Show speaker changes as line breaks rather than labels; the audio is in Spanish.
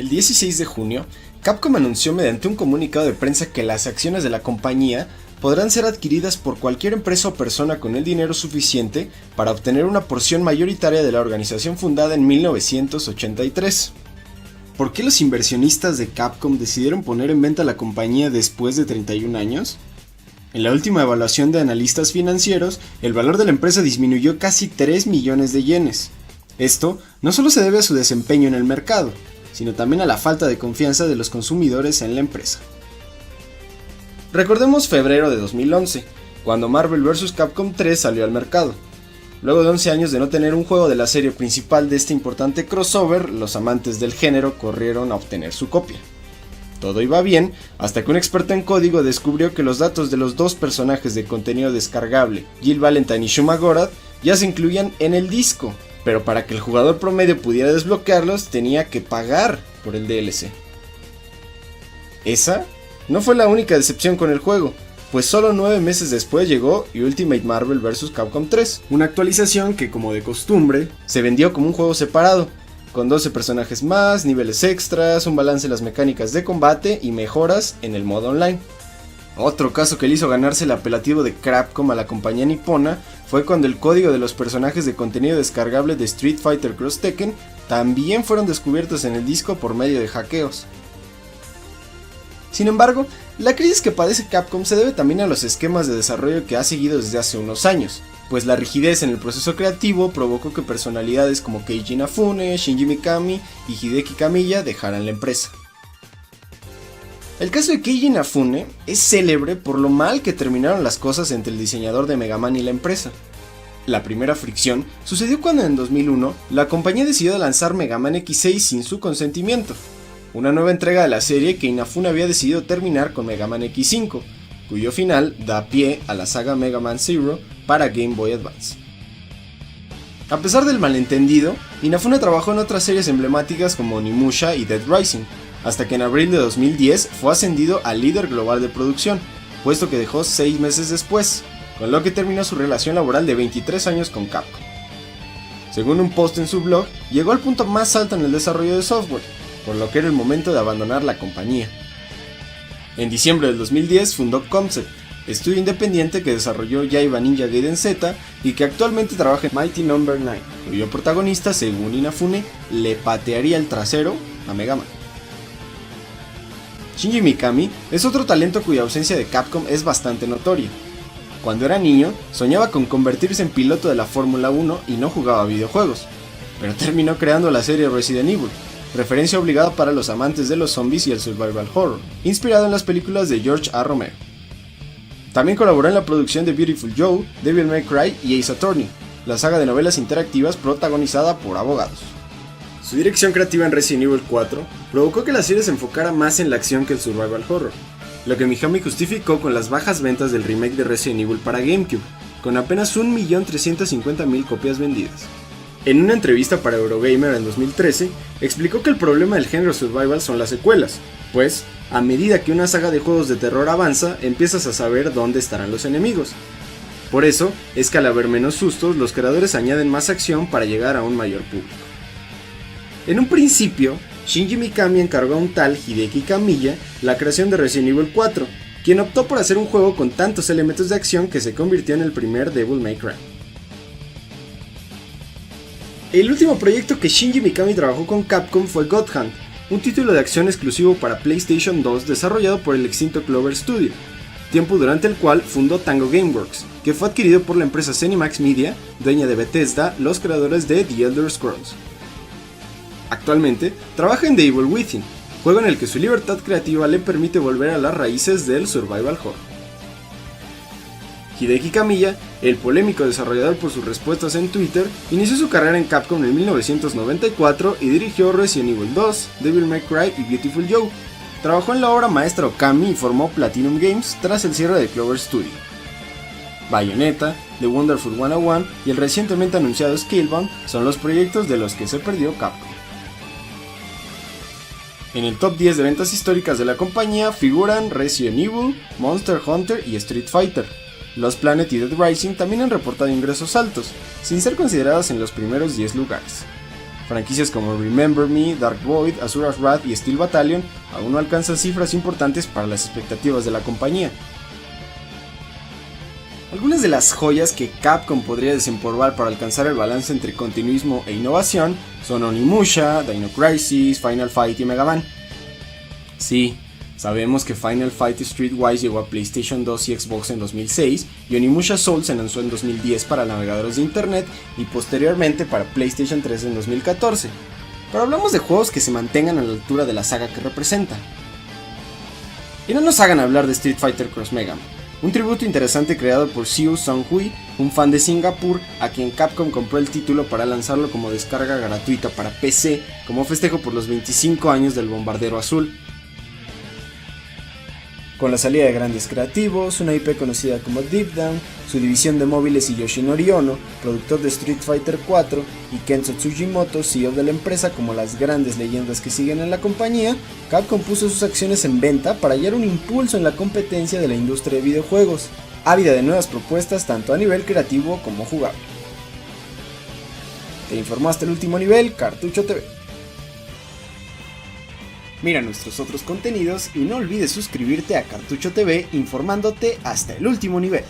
El 16 de junio, Capcom anunció mediante un comunicado de prensa que las acciones de la compañía podrán ser adquiridas por cualquier empresa o persona con el dinero suficiente para obtener una porción mayoritaria de la organización fundada en 1983. ¿Por qué los inversionistas de Capcom decidieron poner en venta la compañía después de 31 años? En la última evaluación de analistas financieros, el valor de la empresa disminuyó casi 3 millones de yenes. Esto no solo se debe a su desempeño en el mercado, sino también a la falta de confianza de los consumidores en la empresa. Recordemos febrero de 2011, cuando Marvel vs. Capcom 3 salió al mercado. Luego de 11 años de no tener un juego de la serie principal de este importante crossover, los amantes del género corrieron a obtener su copia. Todo iba bien, hasta que un experto en código descubrió que los datos de los dos personajes de contenido descargable, Jill Valentine y Shuma Gorath, ya se incluían en el disco, pero para que el jugador promedio pudiera desbloquearlos tenía que pagar por el DLC. Esa no fue la única decepción con el juego, pues solo 9 meses después llegó Ultimate Marvel vs. Capcom 3, una actualización que, como de costumbre, se vendió como un juego separado, con 12 personajes más, niveles extras, un balance en las mecánicas de combate y mejoras en el modo online. Otro caso que le hizo ganarse el apelativo de Crapcom a la compañía nipona fue cuando el código de los personajes de contenido descargable de Street Fighter Cross Tekken también fueron descubiertos en el disco por medio de hackeos. Sin embargo, la crisis que padece Capcom se debe también a los esquemas de desarrollo que ha seguido desde hace unos años, pues la rigidez en el proceso creativo provocó que personalidades como Keiji Inafune, Shinji Mikami y Hideki Kamiya dejaran la empresa. El caso de Keiji Inafune es célebre por lo mal que terminaron las cosas entre el diseñador de Mega Man y la empresa. La primera fricción sucedió cuando en 2001 la compañía decidió lanzar Mega Man X6 sin su consentimiento, una nueva entrega de la serie que Inafune había decidido terminar con Mega Man X5, cuyo final da pie a la saga Mega Man Zero para Game Boy Advance. A pesar del malentendido, Inafune trabajó en otras series emblemáticas como Onimusha y Dead Rising, hasta que en abril de 2010 fue ascendido a líder global de producción, puesto que dejó 6 meses después, con lo que terminó su relación laboral de 23 años con Capcom. Según un post en su blog, llegó al punto más alto en el desarrollo de software, por lo que era el momento de abandonar la compañía. En diciembre del 2010 fundó Concept, estudio independiente que desarrolló Yaiba Ninja Gaiden Z y que actualmente trabaja en Mighty No. 9, cuyo protagonista, según Inafune, le patearía el trasero a Mega Man. Shinji Mikami es otro talento cuya ausencia de Capcom es bastante notoria. Cuando era niño, soñaba con convertirse en piloto de la Fórmula 1 y no jugaba videojuegos, pero terminó creando la serie Resident Evil, referencia obligada para los amantes de los zombies y el survival horror, inspirado en las películas de George A. Romero. También colaboró en la producción de Beautiful Joe, Devil May Cry y Ace Attorney, la saga de novelas interactivas protagonizada por abogados. Su dirección creativa en Resident Evil 4 provocó que la serie se enfocara más en la acción que el survival horror, lo que Mikami justificó con las bajas ventas del remake de Resident Evil para GameCube, con apenas 1.350.000 copias vendidas. En una entrevista para Eurogamer en 2013, explicó que el problema del género survival son las secuelas, pues, a medida que una saga de juegos de terror avanza, empiezas a saber dónde estarán los enemigos. Por eso, es que al haber menos sustos, los creadores añaden más acción para llegar a un mayor público. En un principio, Shinji Mikami encargó a un tal Hideki Kamiya la creación de Resident Evil 4, quien optó por hacer un juego con tantos elementos de acción que se convirtió en el primer Devil May Cry. El último proyecto que Shinji Mikami trabajó con Capcom fue God Hand, un título de acción exclusivo para PlayStation 2 desarrollado por el extinto Clover Studio, tiempo durante el cual fundó Tango Gameworks, que fue adquirido por la empresa ZeniMax Media, dueña de Bethesda, los creadores de The Elder Scrolls. Actualmente, trabaja en The Evil Within, juego en el que su libertad creativa le permite volver a las raíces del survival horror. Hideki Kamiya, el polémico desarrollador por sus respuestas en Twitter, inició su carrera en Capcom en 1994 y dirigió Resident Evil 2, Devil May Cry y Beautiful Joe. Trabajó en la obra maestra Okami y formó Platinum Games tras el cierre de Clover Studio. Bayonetta, The Wonderful 101 y el recientemente anunciado Scalebound son los proyectos de los que se perdió Capcom. En el top 10 de ventas históricas de la compañía figuran Resident Evil, Monster Hunter y Street Fighter. Lost Planet y Dead Rising también han reportado ingresos altos, sin ser consideradas en los primeros 10 lugares. Franquicias como Remember Me, Dark Void, Asura's Wrath y Steel Battalion aún no alcanzan cifras importantes para las expectativas de la compañía. Algunas de las joyas que Capcom podría desempolvar para alcanzar el balance entre continuismo e innovación son Onimusha, Dino Crisis, Final Fight y Mega Man. Sí, sabemos que Final Fight Streetwise llegó a PlayStation 2 y Xbox en 2006 y Onimusha Soul se lanzó en 2010 para navegadores de internet y posteriormente para PlayStation 3 en 2014. Pero hablamos de juegos que se mantengan a la altura de la saga que representan. Y no nos hagan hablar de Street Fighter Cross Mega Man, un tributo interesante creado por Siu Sung-hui, un fan de Singapur, a quien Capcom compró el título para lanzarlo como descarga gratuita para PC, como festejo por los 25 años del Bombardero Azul. Con la salida de grandes creativos, una IP conocida como Deep Down, su división de móviles y Yoshinori Ono, productor de Street Fighter 4, y Kenzo Tsujimoto, CEO de la empresa, como las grandes leyendas que siguen en la compañía, Capcom puso sus acciones en venta para hallar un impulso en la competencia de la industria de videojuegos, ávida de nuevas propuestas tanto a nivel creativo como jugable. Te informó hasta el último nivel, Cartucho TV. Mira nuestros otros contenidos y no olvides suscribirte a Cartucho TV informándote hasta el último nivel.